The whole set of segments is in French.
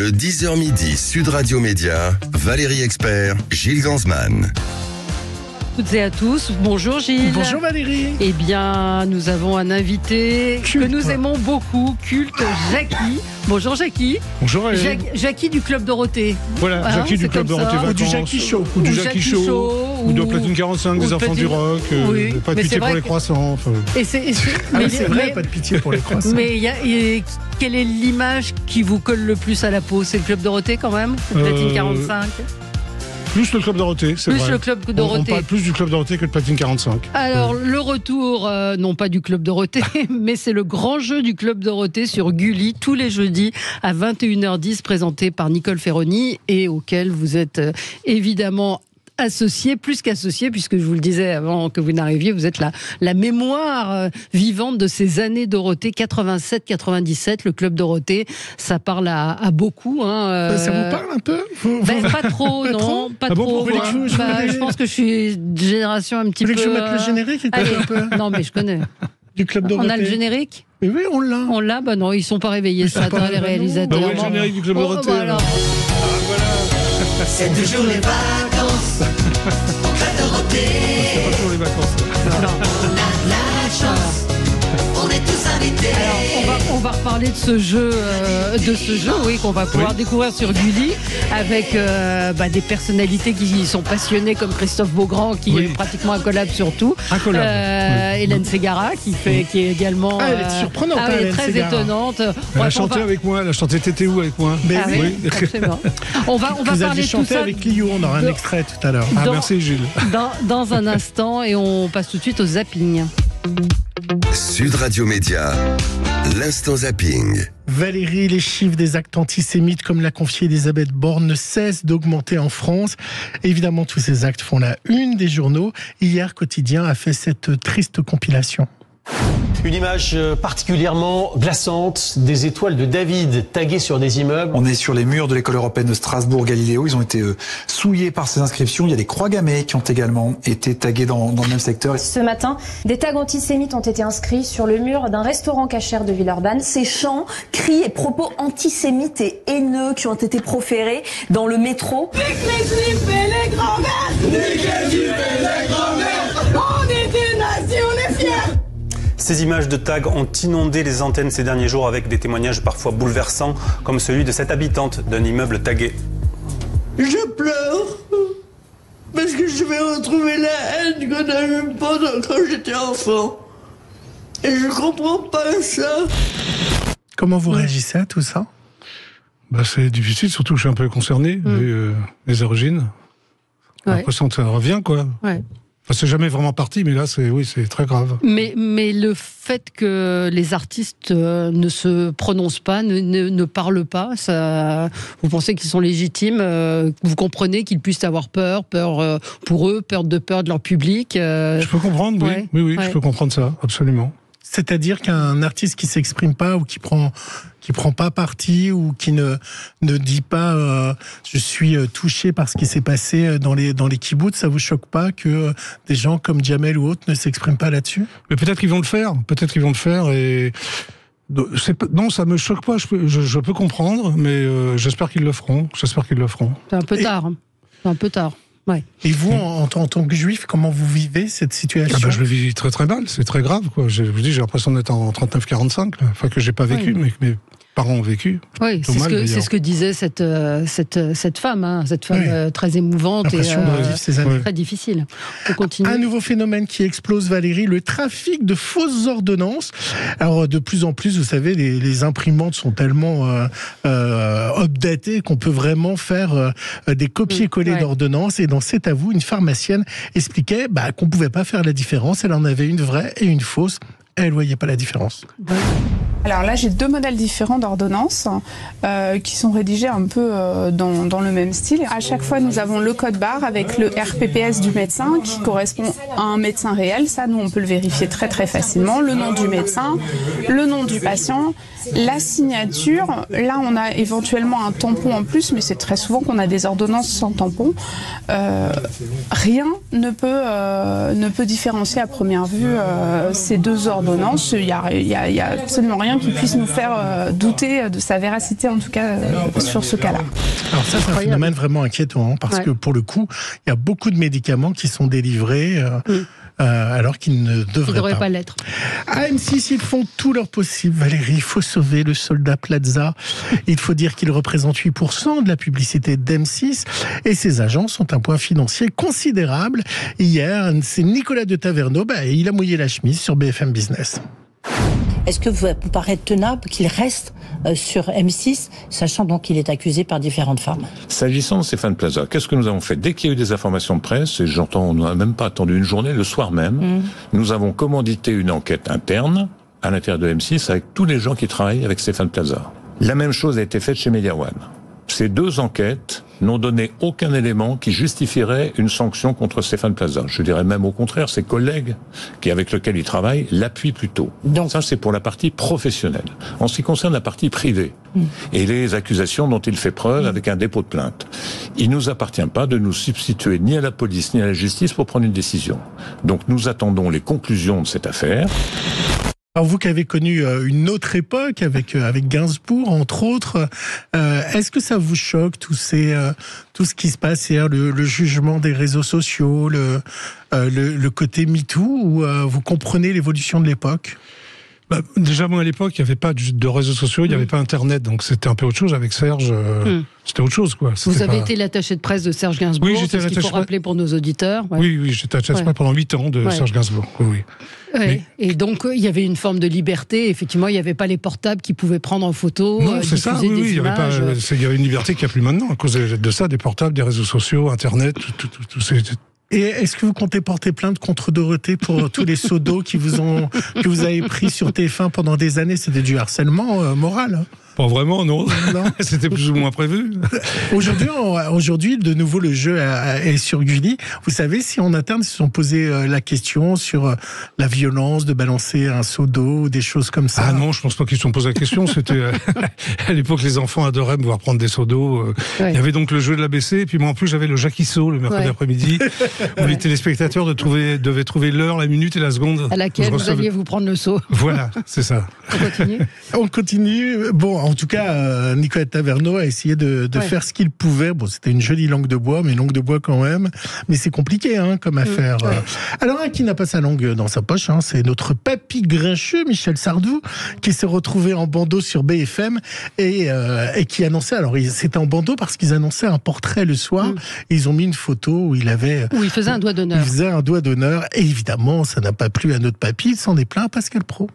Le 10h midi, Sud Radio Média, Valérie Expert, Gilles Gansman. Toutes et à tous, bonjour Gilles. Bonjour Valérie. Eh bien, nous avons un invité que nous aimons beaucoup, culte, Jackie. Bonjour Jackie. Bonjour Valérie. Jackie du Club Dorothée. Voilà, Jackie du Club Dorothée Vacances. Ou du Jackie Show. Ou du Jackie Show. Ou de Platine 45, des enfants du rock. Oui, pas de pitié pour les croissants. C'est vrai, pas de pitié pour les croissants. Mais quelle est l'image qui vous colle le plus à la peau? C'est le Club Dorothée quand même? Platine 45? Plus le Club Dorothée, c'est vrai. Plus le Club Dorothée. On parle plus du Club Dorothée que de Platine 45. Alors, le retour, non pas du Club Dorothée, mais c'est le grand jeu du Club Dorothée sur Gulli, tous les jeudis à 21h10, présenté par Nicole Ferroni, et auquel vous êtes évidemment associé, plus qu'associé, puisque je vous le disais avant que vous n'arriviez, vous êtes la mémoire vivante de ces années Dorothée, 87-97, le Club Dorothée, ça parle à beaucoup. Ça vous parle un peu? Pas trop, non, pas trop. Je pense que je suis de génération un petit peu... Vous voulez que je mette le générique? Un peu Non, mais je connais. Du Club Dorothée. On a le générique? Oui, on l'a. On l'a? Bah non, ils sont pas réveillés ce matin, les réalisateurs. Bah oui, le générique du Club Dorothée. Voilà. C'est toujours les vacances au Club Dorothée. C'est pas toujours les vacances. On a de la chance, on est tous invités. Alors, on va reparler de ce jeu, oui, qu'on va pouvoir découvrir sur Gulli, avec des personnalités qui sont passionnées, comme Christophe Beaugrand, qui est pratiquement incollable sur tout. Hélène Ségara, qui est également... elle est surprenante, elle est très étonnante. Elle a chanté avec moi, elle a chanté Tété où avec moi. Oui, absolument. On va parler de tout ça. Avec Liu, on aura un extrait tout à l'heure. Merci Gilles. Dans un instant, et on passe tout de suite au zapping. Sud Radio Média, l'instant zapping. Valérie, les chiffres des actes antisémites, comme l'a confié Elisabeth Borne, ne cessent d'augmenter en France. Évidemment, tous ces actes font la une des journaux. Hier, Quotidien a fait cette triste compilation. Une image particulièrement glaçante, des étoiles de David taguées sur des immeubles. On est sur les murs de l'école européenne de Strasbourg-Galiléo. Ils ont été souillés par ces inscriptions. Il y a des croix gammées qui ont également été taguées dans le même secteur. Ce matin, des tags antisémites ont été inscrits sur le mur d'un restaurant cachère de Villeurbanne. Ces chants, cris et propos antisémites et haineux qui ont été proférés dans le métro. Nique les juifs et les grands-mères! Nique les juifs et les grands-mères! On est des nazis, on est fiers! Ces images de tags ont inondé les antennes ces derniers jours avec des témoignages parfois bouleversants, comme celui de cette habitante d'un immeuble tagué. Je pleure parce que je vais retrouver la haine qu'on a eue pendant quand j'étais enfant. Et je comprends pas ça. Comment vous réagissez à tout ça? C'est difficile, surtout que je suis un peu concerné, vu les origines. J'ai l'impression que ça revient, quoi. Ouais. C'est jamais vraiment parti, mais là, c'est très grave. Mais le fait que les artistes ne se prononcent pas, ne parlent pas, ça, vous pensez qu'ils sont légitimes? Vous comprenez qu'ils puissent avoir peur pour eux, peur de leur public? Je peux comprendre, oui, je peux comprendre ça, absolument. C'est-à-dire qu'un artiste qui s'exprime pas ou qui prend pas parti ou qui ne dit pas je suis touché par ce qui s'est passé dans les kibboutz, ça vous choque pas que des gens comme Jamel ou autres ne s'expriment pas là-dessus? Mais peut-être qu'ils vont le faire, et non, ça me choque pas, je peux comprendre, mais j'espère qu'ils le feront. C'est un peu tard. C'est un peu tard. Ouais. Et vous, en tant que juif, comment vous vivez cette situation? Je le vis très très mal, c'est très grave, quoi. Je vous dis, j'ai l'impression d'être en 39-45, enfin que j'ai pas vécu, mais que mes parents ont vécu. Oui, c'est ce que disait cette femme, très émouvante et très difficile. On continue. Un nouveau phénomène qui explose, Valérie, le trafic de fausses ordonnances. Alors, de plus en plus, vous savez, les imprimantes sont tellement updatées qu'on peut vraiment faire des copier-coller d'ordonnances. Et dans C'est à vous, une pharmacienne expliquait qu'on pouvait pas faire la différence. Elle en avait une vraie et une fausse. Elle ne voyait pas la différence. Alors là, j'ai deux modèles différents d'ordonnances qui sont rédigés un peu dans le même style. À chaque fois, nous avons le code barre avec le RPPS du médecin qui correspond à un médecin réel. Ça, nous, on peut le vérifier très très facilement. Le nom du médecin, le nom du patient, la signature. Là, on a éventuellement un tampon en plus, mais c'est très souvent qu'on a des ordonnances sans tampon. Rien ne peut différencier à première vue ces deux ordonnances. Il y a absolument rien rien qui puisse nous faire douter de sa véracité, en tout cas sur ce cas-là. Alors ça, c'est un phénomène vraiment inquiétant, parce que pour le coup, il y a beaucoup de médicaments qui sont délivrés alors qu'ils ne devraient pas l'être. À M6, ils font tout leur possible, Valérie. Il faut sauver le soldat Plaza. Il faut dire qu'il représente 8% de la publicité d'M6 et ses agences ont un point financier considérable. Hier, c'est Nicolas de Taverneau, il a mouillé la chemise sur BFM Business. Est-ce que vous paraît tenable qu'il reste sur M6, sachant donc qu'il est accusé par différentes femmes? S'agissant de Stéphane Plaza, qu'est-ce que nous avons fait? Dès qu'il y a eu des informations de presse, et on n'a même pas attendu une journée, le soir même, nous avons commandité une enquête interne à l'intérieur de M6 avec tous les gens qui travaillent avec Stéphane Plaza. La même chose a été faite chez Media One. Ces deux enquêtes n'ont donné aucun élément qui justifierait une sanction contre Stéphane Plaza. Je dirais même au contraire, ses collègues avec lesquels il travaille l'appuient plutôt. Donc ça, c'est pour la partie professionnelle. En ce qui concerne la partie privée et les accusations dont il fait preuve avec un dépôt de plainte, il nous appartient pas de nous substituer ni à la police ni à la justice pour prendre une décision. Donc nous attendons les conclusions de cette affaire. Alors vous qui avez connu une autre époque avec Gainsbourg entre autres, est-ce que ça vous choque tout ce qui se passe hier, le jugement des réseaux sociaux, le côté MeToo, ou vous comprenez l'évolution de l'époque? Déjà, moi, à l'époque, il n'y avait pas de réseaux sociaux, il n'y avait pas Internet, donc c'était un peu autre chose. Avec Serge, c'était autre chose, quoi. Vous avez été l'attaché de presse de Serge Gainsbourg, c'est ce qu'il faut rappeler pour nos auditeurs. Oui, j'étais attaché de presse pendant 8 ans de Serge Gainsbourg, Et donc, il y avait une forme de liberté. Effectivement, il n'y avait pas les portables qui pouvaient prendre en photo, c'est ça, il y avait une liberté qu'il n'y a plus maintenant, à cause de ça, des portables, des réseaux sociaux, Internet, tout ces... Et est-ce que vous comptez porter plainte contre Dorothée pour tous les seaux d'eau que vous avez pris sur TF1 pendant des années? C'était du harcèlement moral. Pas vraiment, non. C'était plus ou moins prévu. Aujourd'hui, de nouveau, le jeu est sur Gulli. Vous savez si en interne, ils se sont posé la question sur la violence de balancer un seau d'eau ou des choses comme ça? Ah non, je pense pas qu'ils se sont posé la question. C'était à l'époque, les enfants adoraient me voir prendre des seaux d'eau. Il y avait donc le jeu de l'ABC, et puis moi en plus j'avais le Jackie-Saut le mercredi après-midi, où les téléspectateurs devaient trouver l'heure, la minute et la seconde à laquelle vous alliez vous prendre le seau. Voilà, c'est ça. On continue. Bon, en tout cas, Nicolas Taverneau a essayé de faire ce qu'il pouvait. Bon, c'était une jolie langue de bois, mais langue de bois quand même. Mais c'est compliqué, comme affaire. Alors, un qui n'a pas sa langue dans sa poche, c'est notre papy grincheux, Michel Sardou, qui s'est retrouvé en bandeau sur BFM et qui annonçait. Alors, c'était en bandeau parce qu'ils annonçaient un portrait le soir. Et ils ont mis une photo où il faisait un doigt d'honneur. Il faisait un doigt d'honneur. Et évidemment, ça n'a pas plu à notre papy. Il s'en est plaint à Pascal Praud.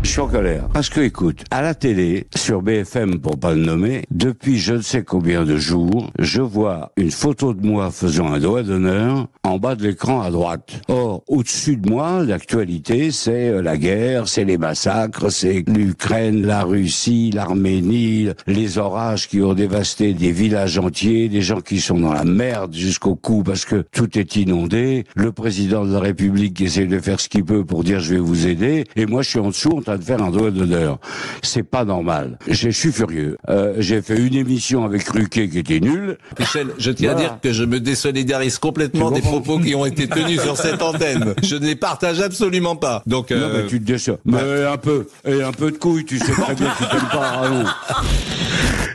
Je suis en colère. Parce que, écoute, à la télé, sur BFM, pour pas le nommer, depuis je ne sais combien de jours, je vois une photo de moi faisant un doigt d'honneur en bas de l'écran à droite. Or, au-dessus de moi, l'actualité, c'est la guerre, c'est les massacres, c'est l'Ukraine, la Russie, l'Arménie, les orages qui ont dévasté des villages entiers, des gens qui sont dans la merde jusqu'au cou parce que tout est inondé, le président de la République qui essaie de faire ce qu'il peut pour dire je vais vous aider, et moi je suis en dessous en train de faire un doigt d'honneur. C'est pas normal. Je suis furieux. J'ai fait une émission avec Ruquier qui était nulle. Michel, je tiens à dire que je me désolidarise complètement des propos qui ont été tenus sur cette antenne. Je ne les partage absolument pas. Donc, non, mais tu te dis ça. Mais un peu de couilles, tu sais très bien que tu t'aimes pas.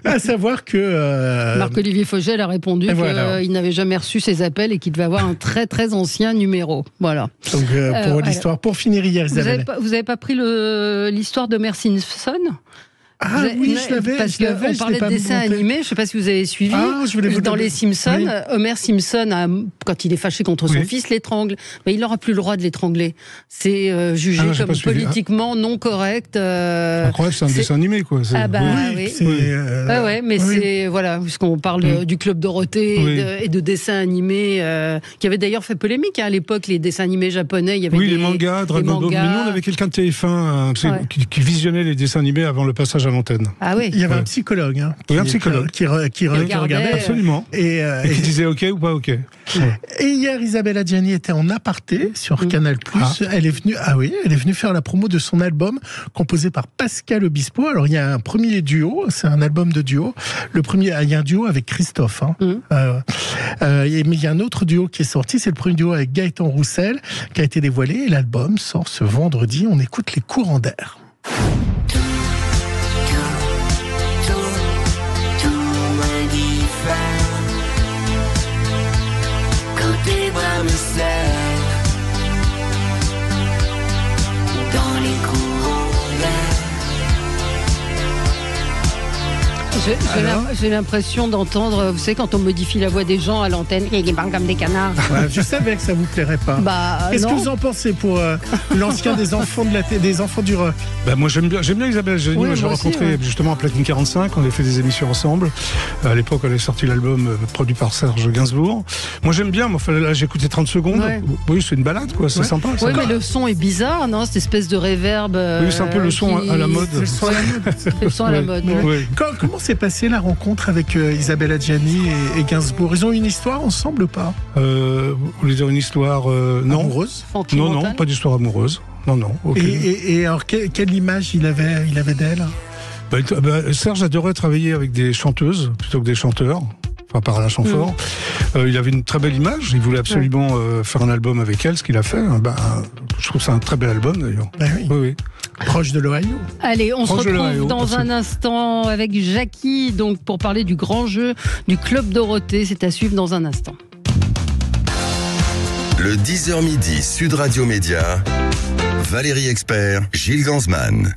À savoir que... Marc-Olivier Fogel a répondu qu'il n'avait jamais reçu ses appels et qu'il devait avoir un très très ancien numéro. Voilà. Donc pour l'histoire, pour finir hier, Isabelle. Vous n'avez pas pris l'histoire d'Homer Simpson ? Oui, je l'avais. Parce qu'on parlait de dessins animés, je ne sais pas si vous avez suivi. Dans les Simpsons, Homer Simpson, quand il est fâché contre son fils, l'étrangle. Mais il n'aura plus le droit de l'étrangler. C'est jugé comme politiquement non correct. Incroyable, c'est un dessin animé, quoi. Mais c'est, voilà, puisqu'on parle du Club Dorothée et de dessins animés, qui avait d'ailleurs fait polémique à l'époque, les dessins animés japonais. Il y avait les mangas, Dragon Ball. Mais nous, on avait quelqu'un de TF1 qui visionnait les dessins animés avant le passage à l'antenne. Ah oui. Il y avait un psychologue. Qui regardait. Absolument. Et qui disait OK ou pas OK. Et hier, Isabelle Adjani était en aparté sur Canal+. Elle est venue faire la promo de son album composé par Pascal Obispo. Alors, il y a un premier duo, c'est un album de duo. Il y a un duo avec Christophe. Mais il y a un autre duo qui est sorti, c'est le premier duo avec Gaëtan Roussel qui a été dévoilé. Et l'album sort ce vendredi. On écoute Les Courants d'air. J'ai l'impression d'entendre, vous savez, quand on modifie la voix des gens à l'antenne, ils parlent comme des canards. Ouais, je savais que ça vous plairait pas. Qu'est-ce que vous en pensez pour l'ancien des enfants des enfants du rock? Moi j'aime bien Isabelle Adjani. Moi je l'ai rencontrée justement à Platine 45. On avait fait des émissions ensemble. À l'époque, elle avait sorti l'album produit par Serge Gainsbourg. Moi j'aime bien. Là j'ai écouté 30 secondes. Ouais. Oui, c'est une balade quoi. C'est sympa. Oui, mais le son est bizarre, non? Cette espèce de réverb. Oui, c'est un peu le son à la mode. Le son à la mode. Oui. Comment s'est passée la rencontre avec Isabelle Adjani et Gainsbourg? Ils ont une histoire ensemble ou pas? Vous voulez dire une histoire non amoureuse? Non, pas d'histoire amoureuse. Non. Et alors, quelle image il avait d'elle? Serge adorait travailler avec des chanteuses plutôt que des chanteurs. Enfin, par Alain Chamfort. Il avait une très belle image. Il voulait absolument faire un album avec elle, ce qu'il a fait. Je trouve que c'est un très bel album, d'ailleurs. Oui. Proche de l'Ohio. Allez, on se retrouve dans un instant avec Jackie, donc pour parler du grand jeu du Club Dorothée. C'est à suivre dans un instant. Le 10h midi, Sud Radio Média, Valérie Expert, Gilles Gansman.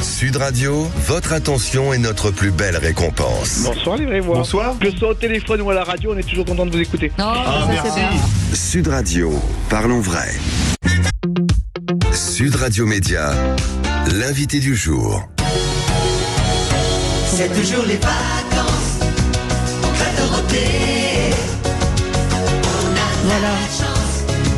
Sud Radio, votre attention est notre plus belle récompense. Bonsoir les vrais voix. Bonsoir. Que ce soit au téléphone ou à la radio, on est toujours content de vous écouter. Merci. Sud Radio, parlons vrai. Sud Radio Média, l'invité du jour. C'est toujours les vacances au Club Dorothée. Voilà.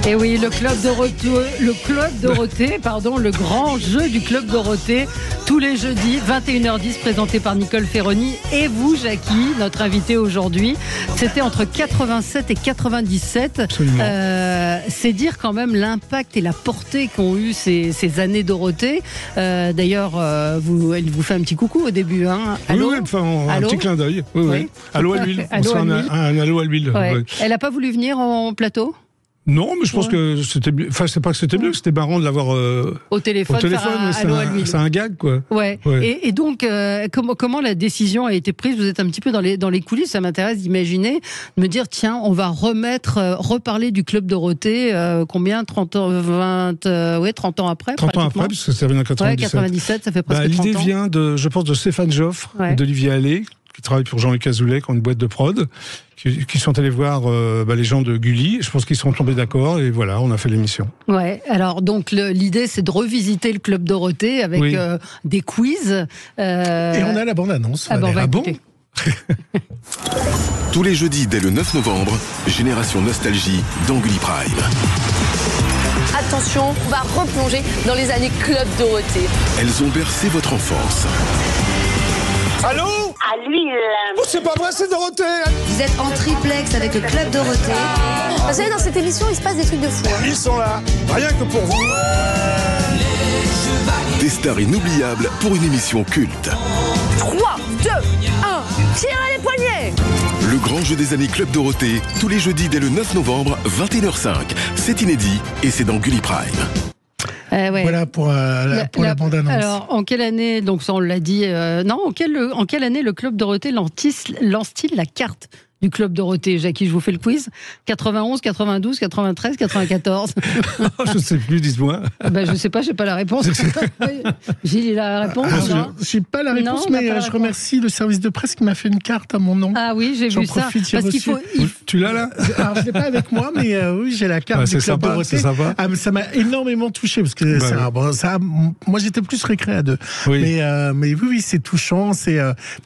Et oui, le Club Dorothée, le grand jeu du Club Dorothée, tous les jeudis, 21h10, présenté par Nicole Ferroni et vous, Jackie, notre invité aujourd'hui. C'était entre 87 et 97. C'est dire quand même l'impact et la portée qu'ont eu ces années Dorothée. D'ailleurs, elle vous fait un petit coucou au début. Hein. Allô, un petit clin d'œil. Oui. Allô à l'huile. Un allô à l'huile. Ouais. Elle n'a pas voulu venir en plateau? Non, mais je pense que c'était mieux. Enfin, c'est pas que c'était mieux, c'était marrant de l'avoir au téléphone. C'est un gag, quoi. Ouais. Et donc, comment la décision a été prise? Vous êtes un petit peu dans les coulisses. Ça m'intéresse d'imaginer, de me dire, tiens, on va reparler du Club Dorothée. Combien? 30 ans après. 30 ans après, parce que ça vient en 97. 97, ça fait presque 30 ans. L'idée vient je pense, de Stéphane Joffre, d'Olivier Allais, qui travaille pour Jean-Luc Azoulay, qui ont une boîte de prod, qui sont allés voir les gens de Gulli. Je pense qu'ils sont tombés d'accord et voilà, on a fait l'émission. Ouais. Alors donc l'idée c'est de revisiter le Club Dorothée avec des quiz. Et on a la bande-annonce. Bon. Tous les jeudis dès le 9 novembre, Génération Nostalgie dans Gulli Prime. Attention, on va replonger dans les années Club Dorothée. Elles ont bercé votre enfance. Allô? À l'huile. Oh, c'est pas vrai, c'est Dorothée. Vous êtes en triplex avec le Club Dorothée. Vous savez, dans cette émission, il se passe des trucs de fou. Ils sont là, rien que pour vous. Des stars inoubliables pour une émission culte. 3, 2, 1, tirez les poignets. Le grand jeu des années Club Dorothée, tous les jeudis dès le 9 novembre, 21h05. C'est inédit et c'est dans Gulli Prime. Voilà pour la bande-annonce. Alors, en quelle année, donc ça on l'a dit, en quelle année le Club Dorothée lance-t-il la carte du Club Dorothée? Jackie, je vous fais le quiz. 91, 92, 93, 94. Je ne sais plus, dis-moi. Je ne sais pas, je n'ai pas la réponse. Gilles, il a la réponse? Je n'ai pas la réponse, mais je remercie le service de presse qui m'a fait une carte à mon nom. Ah oui, j'ai vu ça. Parce qu'il faut... Tu l'as là? Alors, je ne l'ai pas avec moi, mais oui, j'ai la carte du Club Dorothée. C'est sympa. Ça m'a énormément touché, parce que moi j'étais plus récré à deux. Oui. Mais oui, c'est touchant, c'est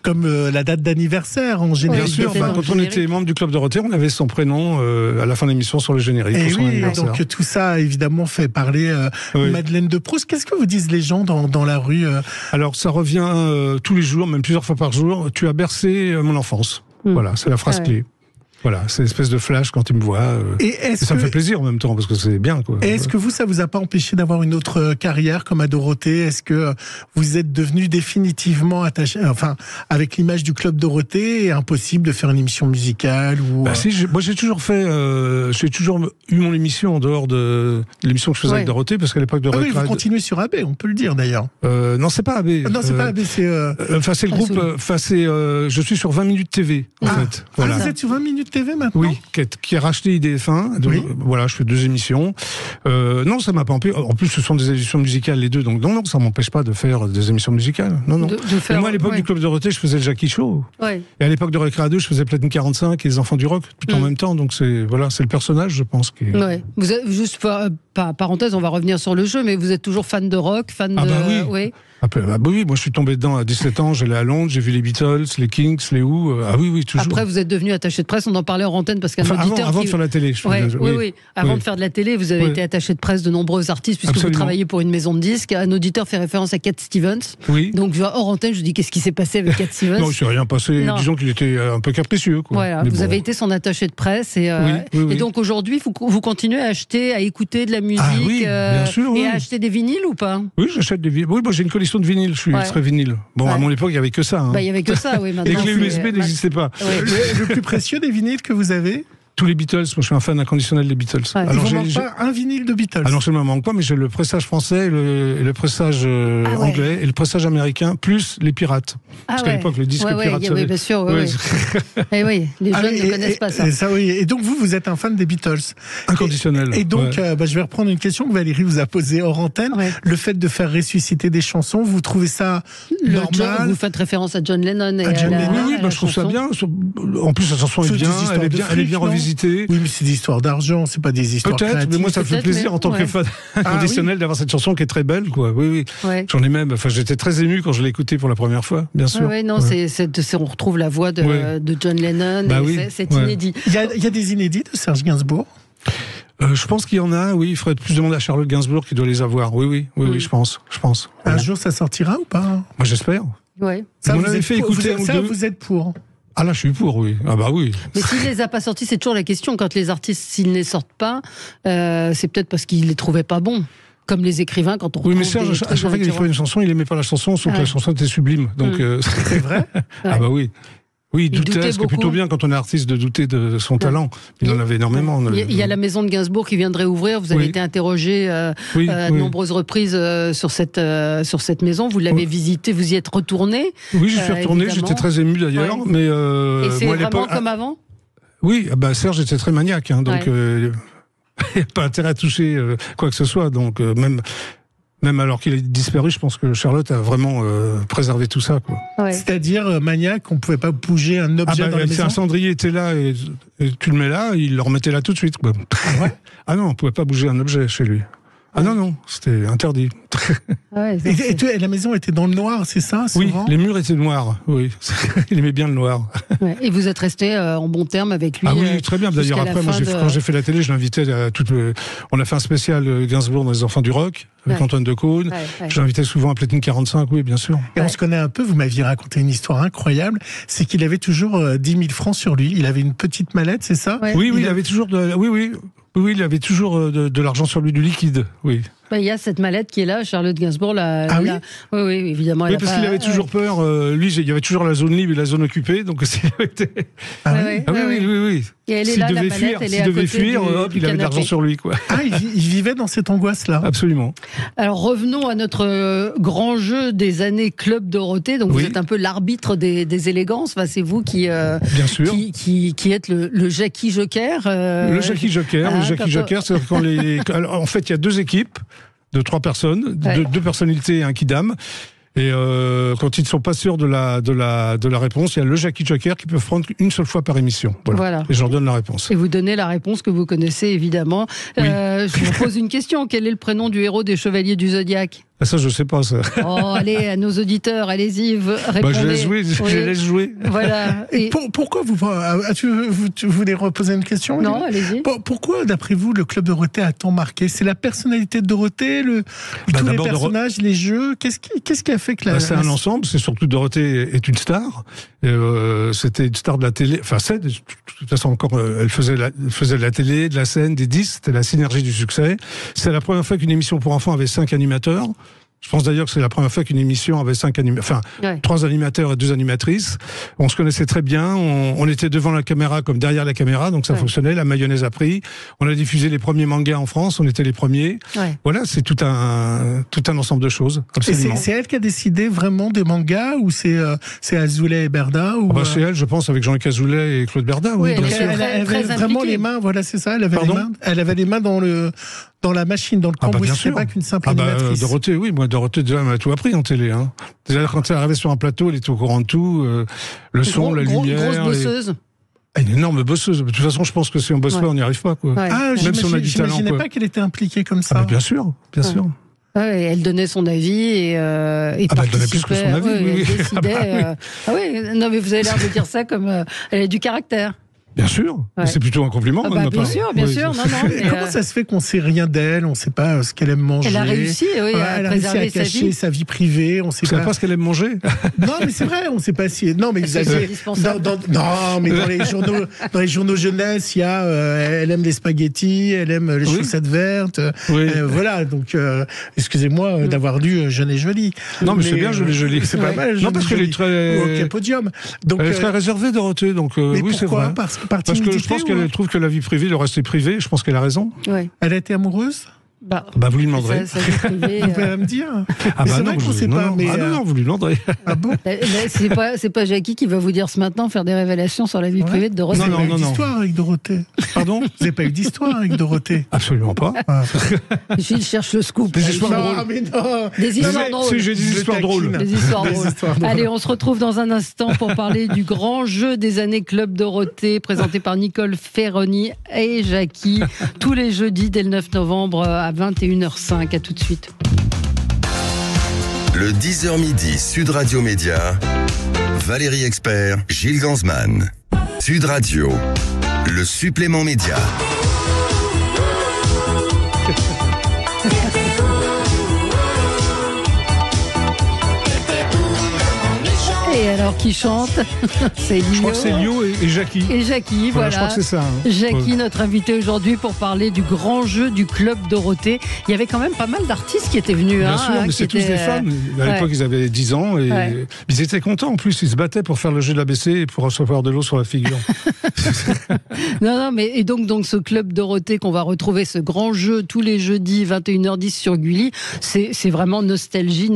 comme la date d'anniversaire en général. Bien sûr, quand on était membre du Club Dorothée, on avait son prénom à la fin de l'émission sur le générique. Et oui, donc tout ça évidemment fait parler Madeleine de Proust. Qu'est-ce que vous disent les gens dans la rue? Alors ça revient tous les jours, même plusieurs fois par jour. Tu as bercé mon enfance. Voilà, c'est la phrase clé. Voilà, c'est une espèce de flash quand il me voit. Et ça me fait plaisir en même temps, parce que c'est bien, quoi. Est-ce que ça vous a pas empêché d'avoir une autre carrière comme à Dorothée? Est-ce que vous êtes devenu définitivement attaché, avec l'image du Club Dorothée, et impossible de faire une émission musicale ou... Moi j'ai toujours eu mon émission en dehors de l'émission que je faisais avec Dorothée, parce qu'à l'époque de vous continuez sur AB, on peut le dire d'ailleurs. Non, c'est pas AB. Non, c'est pas AB, c'est... c'est le groupe... je suis sur 20 minutes TV, en fait. Voilà. Vous êtes sur 20 minutes TV maintenant. Oui, qui a racheté IDF1. Donc, voilà, je fais 2 émissions. Non, ça m'a pas empêché. En plus, ce sont des émissions musicales les deux, donc non, ça m'empêche pas de faire des émissions musicales. Non. Moi, à l'époque du Club Dorothée, je faisais le Jackie Show. Ouais. Et à l'époque de Récréa 2, je faisais Platine 45 et les Enfants du Rock, tout en même temps. Donc c'est le personnage, je pense. Ouais. Vous êtes, juste parenthèse, on va revenir sur le jeu, mais vous êtes toujours fan de rock, fan de. Oui. Oui, moi je suis tombé dedans à 17 ans, j'allais à Londres, j'ai vu les Beatles, les Kings, les Who, oui, toujours. Après vous êtes devenu attaché de presse, on en parlait en antenne parce qu'un auditeur... Avant de faire la télé. Avant de faire de la télé, vous avez été attaché de presse de nombreux artistes puisque vous travaillez pour une maison de disques. Un auditeur fait référence à Cat Stevens. Oui. Donc hors antenne, je dis qu'est-ce qui s'est passé avec Cat Stevens? Non, il ne s'est rien passé, disons qu'il était un peu capricieux. Quoi. Voilà, vous avez été son attaché de presse et donc aujourd'hui, vous continuez à acheter, à écouter de la musique bien sûr, et à acheter des vinyles ou pas? Oui, j'achète des vinyles. Oui, moi j'ai une collection de vinyles, je suis très vinyle. Bon, à mon époque, il n'y avait que ça. Il n'y avait que ça, oui. Les clés USB n'existaient pas. Le plus précieux des vinyles que vous avez? Tous les Beatles, moi je suis un fan inconditionnel des Beatles. Alors il ne manque pas un vinyle de Beatles? Non seulement il ne manque pas, mais j'ai le pressage français, le pressage anglais et le pressage américain, plus les pirates. Parce qu'à l'époque, le disque pirate... Oui, bien sûr. Et oui, les jeunes ne connaissent pas ça. Et donc vous êtes un fan des Beatles? Inconditionnel. Et donc, je vais reprendre une question que Valérie vous a posée hors antenne. Le fait de faire ressusciter des chansons, vous trouvez ça normal? Vous faites référence à John Lennon et Oui, je trouve ça bien. En plus, la chanson est bien, elle est bien revisitée. Oui, mais c'est des histoires d'argent, c'est pas des histoires créatives. Mais moi, ça me fait plaisir en tant que fan inconditionnel d'avoir cette chanson qui est très belle, quoi. Oui. J'en ai même. J'étais très ému quand je l'ai écoutée pour la première fois, bien sûr. On retrouve la voix de John Lennon. C'est inédit. Il y a des inédits de Serge Gainsbourg? Je pense qu'il y en a, oui. Il faudrait plus demander à Charlotte Gainsbourg qui doit les avoir. Oui, je pense. Un jour, ça sortira ou pas? Moi, j'espère. Ouais. Ça, vous êtes pour? Ah là, je suis pour, oui. Ah bah oui. Mais s'il les a pas sortis, c'est toujours la question. Quand les artistes, s'ils ne les sortent pas, c'est peut-être parce qu'ils les trouvaient pas bons. Comme les écrivains, quand on retrouve. Oui, mais Serge, à chaque fois qu'il écrivait une chanson, il aimait pas la chanson, sauf que la chanson était sublime. Donc, c'est vrai? Ah bah oui. Oui, il doutait, ce qui est plutôt bien quand on est artiste de douter de son talent. Il en avait énormément. Il y a la maison de Gainsbourg qui viendrait ouvrir. Vous avez été interrogé à de nombreuses reprises sur cette maison. Vous l'avez visitée, vous y êtes retourné? Oui, j'y suis retourné. J'étais très ému d'ailleurs. Mais et c'est vraiment comme avant? Oui, Serge était très maniaque, donc il n'y a pas intérêt à toucher quoi que ce soit. Donc même alors qu'il est disparu, je pense que Charlotte a vraiment préservé tout ça. C'est-à-dire maniaque, on ne pouvait pas bouger un objet dans la maison? Si un cendrier était là et tu le mets là, il le remettait là tout de suite. Ah non, on ne pouvait pas bouger un objet chez lui. Ah non, c'était interdit. Et la maison était dans le noir, c'est ça, souvent? Oui, les murs étaient noirs, oui. Il aimait bien le noir. Et vous êtes resté en bon terme avec lui? Ah oui, très bien. D'ailleurs, après, moi, quand j'ai fait la télé, je l'invitais à on a fait un spécial Gainsbourg dans les Enfants du Rock, avec Antoine Decaune. Je l'invitais souvent à Platine 45, oui, bien sûr. Et on se connaît un peu, vous m'aviez raconté une histoire incroyable, c'est qu'il avait toujours 10 000 francs sur lui. Il avait une petite mallette, c'est ça? Oui, il avait toujours Oui, il avait toujours de l'argent sur lui, du liquide, oui. Il y a cette mallette qui est là, Charlotte Gainsbourg. Oui, évidemment. Oui, parce qu'il avait toujours peur. Lui, il y avait toujours la zone libre et la zone occupée, donc s'il avait... Oui. Et elle est là, la mallette, elle est à côté. S'il devait fuir, il avait de l'argent sur lui, quoi. Il vivait dans cette angoisse-là. Absolument. Alors revenons à notre grand jeu des années Club Dorothée. Donc vous êtes un peu l'arbitre des élégances. Enfin, c'est vous qui êtes le Jackie Joker. Le Jackie Joker, c'est quand Alors, en fait, il y a 2 équipes de 3 personnes, 2 personnalités et un kidam. Et quand ils ne sont pas sûrs de la réponse, il y a le Jackie Joker qui peut prendre une seule fois par émission. Voilà. Et je leur donne la réponse. Et vous donnez la réponse que vous connaissez, évidemment. Je vous pose une question. Quel est le prénom du héros des Chevaliers du Zodiaque? Ça, je sais pas, ça. Allez, à nos auditeurs, allez-y, répondez. Je laisse jouer. Voilà. Et pourquoi vous voulez reposer une question? Non, allez-y. Pourquoi, d'après vous, le Club Dorothée a tant marqué? C'est la personnalité de Dorothée, tous les personnages, les jeux? Qu'est-ce qui a fait que c'est un ensemble, c'est surtout Dorothée est une star. C'était une star de la télé. Enfin, de toute façon, encore, elle faisait de la télé, de la scène, des disques. C'était la synergie du succès. C'est la première fois qu'une émission pour enfants avait 5 animateurs. Je pense d'ailleurs que c'est la première fois qu'une émission avait 3 animateurs et 2 animatrices. On se connaissait très bien. On était devant la caméra comme derrière la caméra, donc ça fonctionnait. La mayonnaise a pris. On a diffusé les premiers mangas en France. On était les premiers. Ouais. Voilà, c'est tout un ensemble de choses. Absolument. Et c'est elle qui a décidé vraiment des mangas ou c'est Azoulay et Berda ou c'est elle, je pense, avec Jean-Luc Azoulay et Claude Berda. Oui, donc elle avait vraiment les mains. Voilà, c'est ça. Elle avait les mains dans la machine, dans le cambouis, c'est pas qu'une simple animatrice. Dorothée, oui, Dorothée déjà m'a tout appris en télé. Hein. Déjà quand elle est arrivée sur un plateau, elle était au courant de tout, le son, la lumière. Grosse bosseuse. Une énorme bosseuse. De toute façon, je pense que si on bosse pas, on n'y arrive pas. Quoi. Ouais. Même si on a du talent. J'imaginais pas qu'elle était impliquée comme ça. Bien sûr. Ouais, elle donnait son avis et elle donnait plus que son avis. Elle décidait. Non, mais vous avez l'air de dire ça comme elle a du caractère. Bien sûr, c'est plutôt un compliment. Bien sûr. Non, mais comment ça se fait qu'on sait rien d'elle, on sait pas ce qu'elle aime manger. Elle a réussi, à préserver sa vie privée. On sait pas ce qu'elle aime manger. Non, mais c'est vrai, on sait pas si. Non, mais vous avez. Non, mais dans les journaux jeunesse, il y a. Elle aime les spaghettis, elle aime les chaussettes vertes. Voilà, donc excusez-moi d'avoir lu Jeune et Jolie. Non, mais c'est bien Jeune et Jolie. C'est pas mal. Non, parce qu'elle est très. Au podium. Elle est très réservée, Dorothée. Donc oui, c'est vrai. Parce que je pense qu'elle trouve que la vie privée, le reste est privé. Je pense qu'elle a raison. Ouais. Elle a été amoureuse ? Vous lui demanderez. Vous pouvez me dire. Non, vous lui demanderez. Ah bon ? C'est pas Jackie qui va vous dire ce matin faire des révélations sur la vie privée de Dorothée. Vous n'avez pas eu d'histoire avec Dorothée. Pardon ? Vous n'avez pas eu d'histoire avec Dorothée ? Absolument pas. Je cherche le scoop. Des histoires drôles. Des histoires drôles. Si j'ai des histoires drôles. Des histoires drôles. Allez, on se retrouve dans un instant pour parler du grand jeu des années Club Dorothée, présenté par Nicole Ferroni et Jackie, tous les jeudis dès le 9 novembre à 21h05. À tout de suite. Le 10h midi, Sud Radio Média, Valérie Expert, Gilles Gansman. Sud Radio, le supplément média. Et alors, qui chante ? C'est Lio. Je crois que c'est Lio et Jackie. Et Jackie, voilà. Je crois que c'est ça. Jackie, notre invité aujourd'hui pour parler du grand jeu du Club Dorothée. Il y avait quand même pas mal d'artistes qui étaient venus. Bien sûr, mais c'est tous des fans. À l'époque, ils avaient 10 ans et ils étaient contents. En plus, ils se battaient pour faire le jeu de l'ABC et pour recevoir de l'eau sur la figure. Non, mais et donc ce Club Dorothée qu'on va retrouver, ce grand jeu tous les jeudis 21h10 sur Gulli, c'est vraiment nostalgie,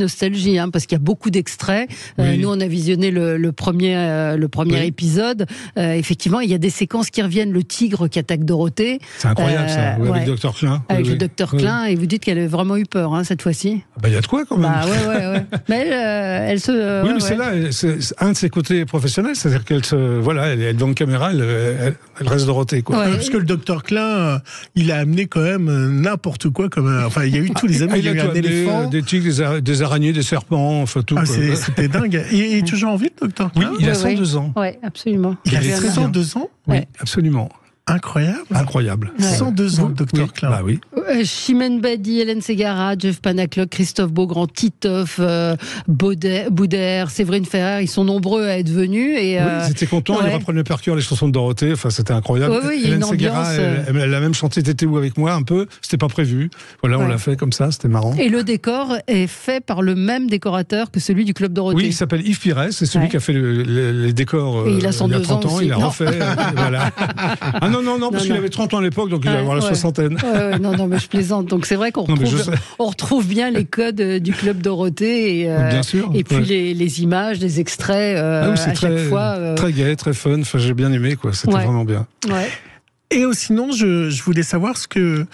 parce qu'il y a beaucoup d'extraits. Nous, on a visionné le premier épisode. Effectivement, il y a des séquences qui reviennent. Le tigre qui attaque Dorothée. C'est incroyable ça, avec le Dr Klein. Avec le Dr Klein, et vous dites qu'elle a vraiment eu peur cette fois-ci. Il y a de quoi quand même. Ouais. Mais elle se. Oui, mais c'est là, c'est un de ses côtés professionnels, c'est-à-dire qu'elle elle est devant une caméra, elle reste Dorothée, quoi. Parce que le Dr Klein, il a amené quand même n'importe quoi, enfin, il y a eu tous les amis, il y a eu un éléphant, des tigres, des araignées, des serpents, enfin tout. C'était dingue. Et toujours en vie, le Dr Klein. Oui, il a 102 ans. Oui, absolument. Il a 102 ans. Oui, absolument. Incroyable. 102 ans, Dr Klein. Bah oui. Chimène Badi, Hélène Ségara, Jeff Panacloc, Christophe Beaugrand, Titoff, Boudère, Séverine Ferrer, ils sont nombreux à être venus. Et, ils étaient contents, ils reprenaient par cœur les chansons de Dorothée, enfin c'était incroyable. Hélène Ségara, elle a même chanté Tété où avec moi un peu, c'était pas prévu. Voilà, on l'a fait comme ça, c'était marrant. Et le décor est fait par le même décorateur que celui du Club Dorothée. Oui, il s'appelle Yves Pires, c'est celui qui a fait les décors il a 30 ans, aussi. Il a refait. Voilà. Non, parce qu'il avait 30 30 ans à l'époque, donc il va avoir la soixantaine. Non, mais je plaisante. Donc c'est vrai qu'on retrouve bien les codes du Club Dorothée et puis les images, les extraits à chaque fois. Très gai, très fun. Enfin, j'ai bien aimé, quoi. C'était vraiment bien. Ouais. Et sinon, je voulais savoir ce que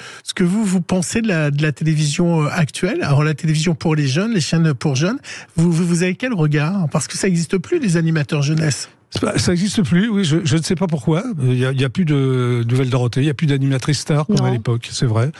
vous pensez de la télévision actuelle. Alors, la télévision pour les jeunes, les chaînes pour jeunes. Vous avez quel regard? Parce que ça n'existe plus, les animateurs jeunesse. Ça n'existe plus, oui, je ne sais pas pourquoi. Il y a plus de nouvelles Dorothée, il n'y a plus d'animatrices stars comme à l'époque, c'est vrai.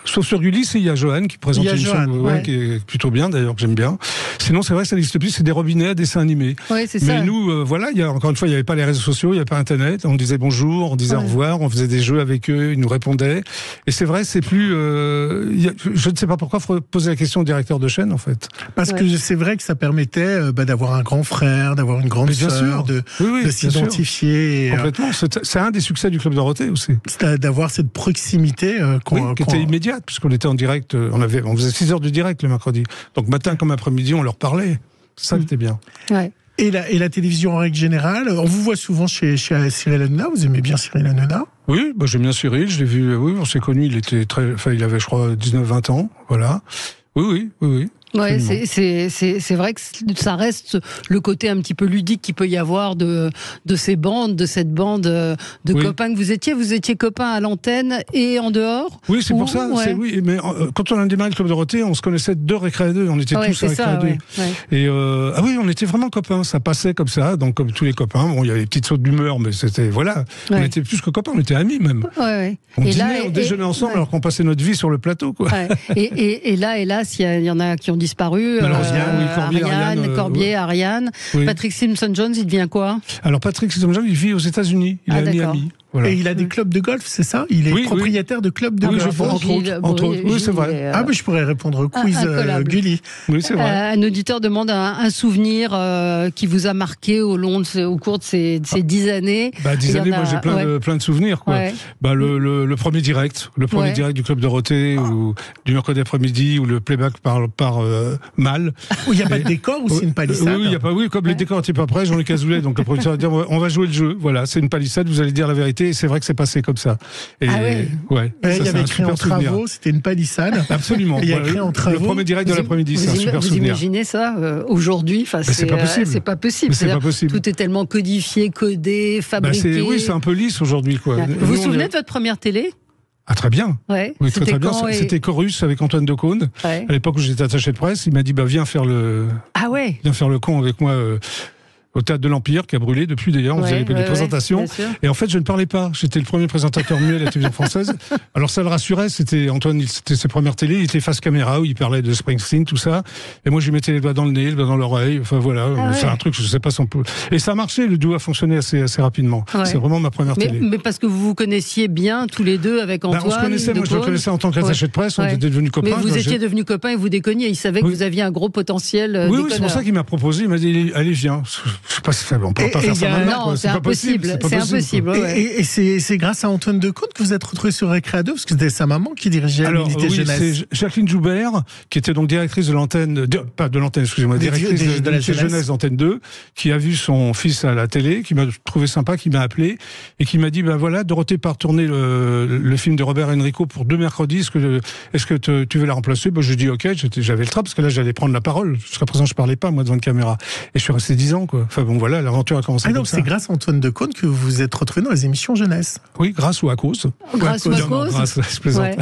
Sauf sur Gulli, il y a Johan qui présente une chaîne qui est plutôt bien, d'ailleurs, que j'aime bien. Sinon, c'est vrai que ça n'existe plus, c'est des robinets à dessins animés. Oui, c'est ça. Mais nous, encore une fois, il n'y avait pas les réseaux sociaux, il n'y avait pas Internet. On disait bonjour, on disait au revoir, on faisait des jeux avec eux, ils nous répondaient. Et c'est vrai, c'est plus... je ne sais pas pourquoi, il faut poser la question au directeur de chaîne, en fait. Parce que c'est vrai que ça permettait d'avoir un grand frère, d'avoir une grande sœur, de s'identifier. Complètement. C'est un des succès du Club Dorothée aussi. D'avoir cette proximité proximité qui était immédiate, puisqu'on était en direct, on faisait 6 heures de direct le mercredi. Donc matin comme après-midi, on leur parlait. C'est ça qui était bien. Ouais. Et la télévision en règle générale, on vous voit souvent chez Cyril Hanouna, vous aimez bien Cyril Hanouna? Oui, j'aime bien Cyril, je l'ai vu, on s'est connus, il avait je crois 19-20 ans, voilà. Oui. Ouais, c'est vrai que ça reste le côté un petit peu ludique qu'il peut y avoir de ces bandes, de cette bande de copains que vous étiez copains à l'antenne et en dehors. Oui, c'est pour ça. Ouais. Mais quand on a démarré le Club Dorothée, on se connaissait de Recré à 2, on était tous à Recré à 2. Et on était vraiment copains, ça passait comme ça, donc comme tous les copains. Bon, il y avait des petites sautes d'humeur, mais c'était on était plus que copains, on était amis même. Ouais. On dînait, on déjeunait ensemble alors qu'on passait notre vie sur le plateau, quoi. Ouais. Et là, hélas, il y en a qui ont disparu. Ariane. Oui. Patrick Simpson-Jones, il devient quoi? Alors Patrick Simpson-Jones, il vit aux États-Unis. Il est à Miami. Voilà. Et il a des clubs de golf, c'est ça? Il est propriétaire de clubs de golf. Entre autres. Oui, c'est vrai. Mais je pourrais répondre au quiz Gulli. Oui, c'est vrai. Un auditeur demande un souvenir qui vous a marqué au cours de ces 10 années. 10 années, moi j'ai plein de souvenirs, quoi. Ouais. Le premier direct. Le premier direct du Club Dorothée, ou du mercredi après-midi, où le playback par mal. Où il n'y a pas de décor, ou c'est une palissade? Oui, comme les décors n'étaient pas prêts, Jean-Luc Cazoulay, donc le producteur va dire on va jouer le jeu. Voilà, c'est une palissade, vous allez dire la vérité. Et c'est vrai que c'est passé comme ça. Et il y avait écrit en travaux, c'était une palissade. Absolument. Il y a écrit en travaux. Le premier direct de l'après-midi, c'est un super souvenir. Vous imaginez ça aujourd'hui? C'est pas possible. C'est pas possible. Tout est tellement codifié, codé, fabriqué. C'est un peu lisse aujourd'hui, quoi. Vous vous souvenez de votre première télé? Ah, très bien. Ouais. Oui, très bien. C'était Chorus avec Antoine Decaune. À l'époque où j'étais attaché de presse, il m'a dit viens faire le con avec moi. Au Théâtre de l'Empire, qui a brûlé depuis d'ailleurs, on faisait des présentations. Et en fait, je ne parlais pas. J'étais le premier présentateur muet à la télévision française. Alors ça le rassurait, Antoine, c'était ses premières télés, il était face caméra, où il parlait de Springsteen, tout ça. Et moi, je lui mettais les doigts dans le nez, les doigts dans l'oreille. Enfin voilà, c'est un truc, je sais pas si on peut... Et ça a marché, le duo a fonctionné assez rapidement. Ouais. C'est vraiment ma première télé. Mais parce que vous vous connaissiez bien tous les deux avec Antoine. On se connaissait, moi je le connaissais en tant qu'attaché de presse, on était devenus copains. Mais vous étiez devenus copains et vous déconniez, il savait que vous aviez un gros potentiel. Oui, c'est pour ça qu'il m'a proposé, il m'a dit allez, viens. Je sais pas si ça va. Non, c'est impossible. C'est impossible. Et c'est grâce à Antoine Decaune que vous êtes retrouvé sur Recré à 2, parce que c'était sa maman qui dirigeait l'unité jeunesse. C'est Jacqueline Joubert, qui était donc directrice de l'antenne, directrice de la jeunesse d'Antenne 2, qui a vu son fils à la télé, qui m'a trouvé sympa, qui m'a appelé, et qui m'a dit, Dorothée part tourner le film de Robert Enrico pour 2 mercredis, est-ce que tu veux la remplacer? Je dis ok, j'avais le train, parce que là j'allais prendre la parole. Jusqu'à présent je parlais pas, moi, devant une caméra. Et je suis resté 10 ans, quoi. Enfin bon, voilà, l'aventure a commencé comme ça. C'est grâce à Antoine Decaune que vous vous êtes retrouvé dans les émissions jeunesse. Oui, grâce ou à cause. Grâce ou à cause. Grâce, je plaisante.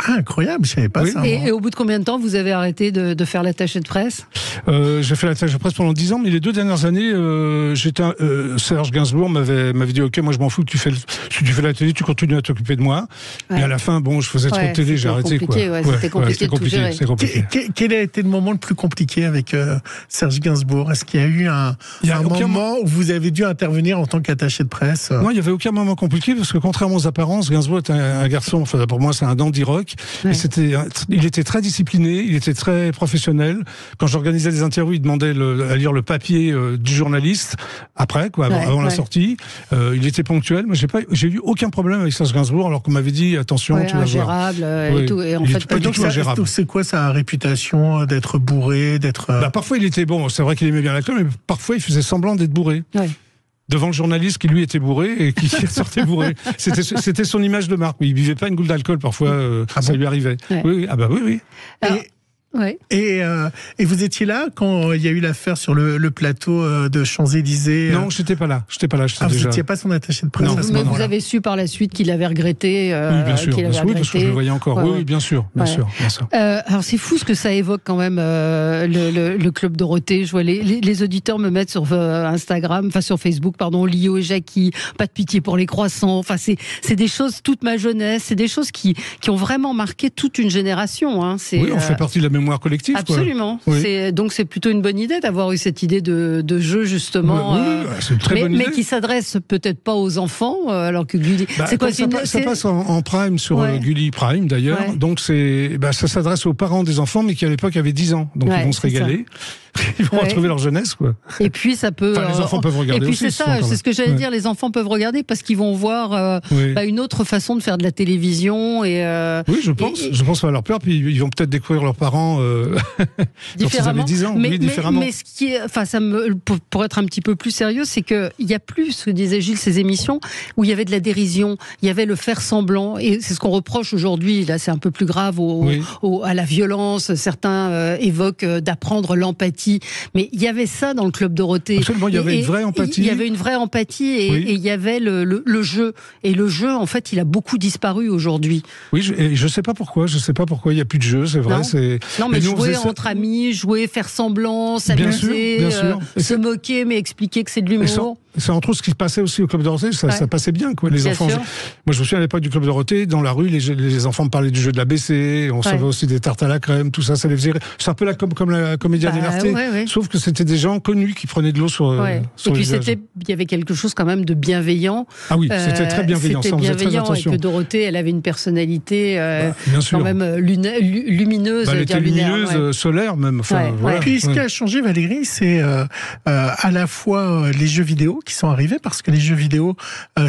Incroyable, je savais pas ça. Et au bout de combien de temps vous avez arrêté de faire l'attaché de presse? J'ai fait l'attaché de presse pendant 10 ans, mais les 2 dernières années, Serge Gainsbourg m'avait dit ok, moi je m'en fous, si tu fais la télé, tu continues à t'occuper de moi. Et à la fin, je faisais trop de télé, j'ai arrêté. C'était compliqué de tout gérer. Quel a été le moment le plus compliqué avec Serge Gainsbourg? Est-ce qu'il y a eu un moment où vous avez dû intervenir en tant qu'attaché de presse? Non, il n'y avait aucun moment compliqué, parce que contrairement aux apparences, Gainsbourg est un garçon, pour moi c'est un dandy rock, et il était très discipliné, il était très professionnel. Quand j'organisais des interviews, il demandait à lire le papier du journaliste, avant la sortie. Il était ponctuel, mais j'ai eu aucun problème avec Serge Gainsbourg, alors qu'on m'avait dit attention, tu vas voir. Ingérable et tout, et en fait pas du tout ingérable. Donc c'est quoi sa réputation d'être bourré, d'être... Parfois il était bon, c'est vrai qu'il aimait bien l'alcool, mais parfois il faisait semblant d'être bourré. Devant le journaliste qui lui était bourré et qui sortait bourré. C'était son image de marque. Il buvait pas une goutte d'alcool, parfois ça lui arrivait. Oui. Alors, et vous étiez là quand il y a eu l'affaire sur le plateau de Champs-Élysées? Non, j'étais pas là. Vous n'étiez pas son attaché de presse? Non, mais vous avez su par la suite qu'il avait regretté. Oui, bien sûr. Parce que je le voyais encore. Oui, bien sûr. Alors c'est fou ce que ça évoque quand même le Club Dorothée. Je vois les auditeurs me mettent sur Instagram, sur Facebook, Lio et Jackie, pas de pitié pour les croissants. C'est des choses, toute ma jeunesse, c'est des choses qui ont vraiment marqué toute une génération. Oui, on fait partie de la mémoire collective. Absolument. Donc c'est plutôt une bonne idée d'avoir eu cette idée de jeu justement. C'est une très bonne idée. Mais qui s'adresse peut-être pas aux enfants, alors que Gulli. Ça passe en prime sur Gulli Prime d'ailleurs. Donc ça s'adresse aux parents des enfants, mais qui à l'époque avaient 10 ans. Donc ils vont se régaler. Ils vont retrouver leur jeunesse, quoi. Et puis ça peut. Enfin, les enfants peuvent regarder. Et puis aussi, c'est ça, c'est ce que j'allais dire. Les enfants peuvent regarder parce qu'ils vont voir une autre façon de faire de la télévision et. Oui, je pense. Je pense à leur peur. Puis ils vont peut-être découvrir leurs parents différemment. Quand ils avaient 10 ans. Différemment. Mais ce qui est, enfin, pour être un petit peu plus sérieux, c'est que il y a plus, ce que disait Gilles, ces émissions où il y avait de la dérision, il y avait le faire semblant, et c'est ce qu'on reproche aujourd'hui. Là, c'est un peu plus grave à la violence. Certains évoquent d'apprendre l'empathie, mais il y avait ça dans le Club Dorothée. Absolument, il y avait une vraie empathie. Il y avait une vraie empathie et il y avait le jeu. Et le jeu, en fait, il a beaucoup disparu aujourd'hui. Oui, je sais pas pourquoi. Je sais pas pourquoi il y a plus de jeu. C'est vrai. Non, mais jouer entre amis, jouer, faire semblant, s'amuser, se moquer, mais expliquer que c'est de l'humour. C'est entre autres ce qui se passait aussi au Club Dorothée, ça passait bien, quoi. Les enfants. Moi, je me souviens à l'époque du Club Dorothée, dans la rue, les enfants me parlaient du jeu de l'ABC, on savait aussi des tartes à la crème, tout ça, ça les faisait. C'est un peu comme la Commedia dell'arte, sauf que c'était des gens connus qui prenaient de l'eau sur et puis il y avait quelque chose quand même de bienveillant. Ah oui, c'était très bienveillant. C'était bienveillant, et que Dorothée, elle avait une personnalité quand même lumineuse, lumineuse, solaire même. Voilà. Puis ce qui a changé, Valérie, c'est à la fois les jeux vidéo qui sont arrivés, parce que les jeux vidéo,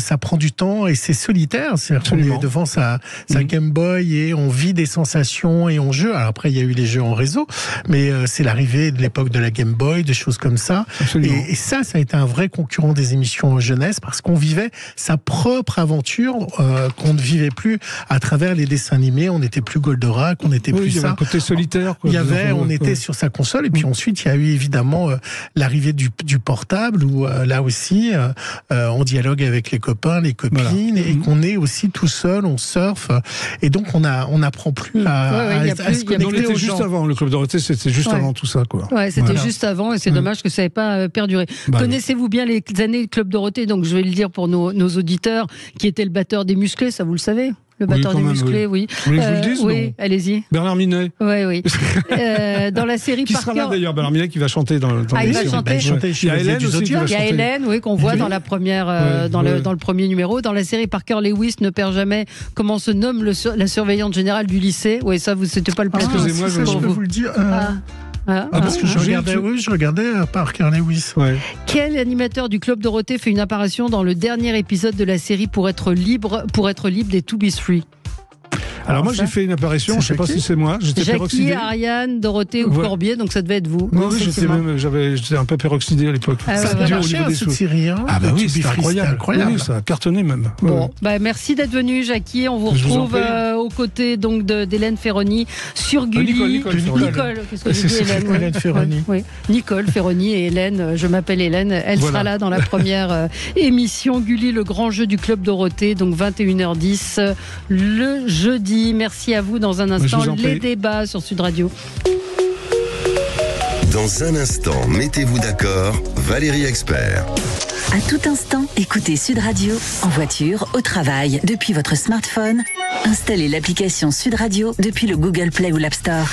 ça prend du temps et c'est solitaire. C'est-à-dire qu'on est devant sa Game Boy et on vit des sensations et on joue. Alors après, il y a eu les jeux en réseau, mais c'est l'arrivée de l'époque de la Game Boy, des choses comme ça. Et ça a été un vrai concurrent des émissions jeunesse, parce qu'on vivait sa propre aventure qu'on ne vivait plus à travers les dessins animés. On n'était plus Goldorak, on n'était plus ça. Il y avait un côté solitaire. On était sur sa console, et puis ensuite il y a eu évidemment l'arrivée du portable, où là aussi on dialogue avec les copains, les copines, et qu'on est aussi tout seul, on surfe, et donc on n'apprend plus à se connecter aux gens. Juste avant, le Club Dorothée, c'était juste avant tout ça, quoi. Ouais, c'était juste avant, et c'est dommage que ça n'ait pas perduré. Connaissez-vous bien les années Club Dorothée? Donc je vais le dire pour nos auditeurs, qui était le batteur des Musclés, ça vous le savez? Le batteur des Musclés, oui. Vous voulez que je vous le dise? Oui, allez-y. Bernard Minet. Oui. Dans la série qui sera là d'ailleurs, Bernard Minet, qui va chanter dans l'émission. Il va chanter. Il y a Hélène aussi. Il y a Hélène, oui, qu'on voit dans la première, dans le premier numéro. Dans la série, Parker Lewis ne perd jamais comment se nomme la surveillante générale du lycée. Oui, ça, c'était pas le plan. Excusez-moi, je peux vous le dire. Parce que je regardais Parker Lewis. Quel animateur du Club Dorothée fait une apparition dans le dernier épisode de la série pour être libre des To Be Free? Alors moi j'ai fait une apparition, je ne sais pas si c'est moi. J'étais Jackie, Ariane, Dorothée ou Corbier, donc ça devait être vous. Oui, j'étais un peu peroxydé à l'époque. Ça a marché cette série. Ah bah oui, c'était incroyable. Oui, ça a cartonné même. Bon, merci d'être venu, Jackie. On vous retrouve aux côtés donc d'Hélène Ferroni sur Gulli. Nicole, qu'est-ce que je dis, Hélène Ferroni. Oui, Nicole Ferroni et Hélène. Je m'appelle Hélène. Elle sera là dans la première émission Gulli, le grand jeu du Club Dorothée, donc 21h10 le jeudi. Merci à vous. Dans un instant, les débats sur Sud Radio. Dans un instant, mettez-vous d'accord, Valérie Expert. À tout instant, écoutez Sud Radio, en voiture, au travail, depuis votre smartphone. Installez l'application Sud Radio depuis le Google Play ou l'App Store.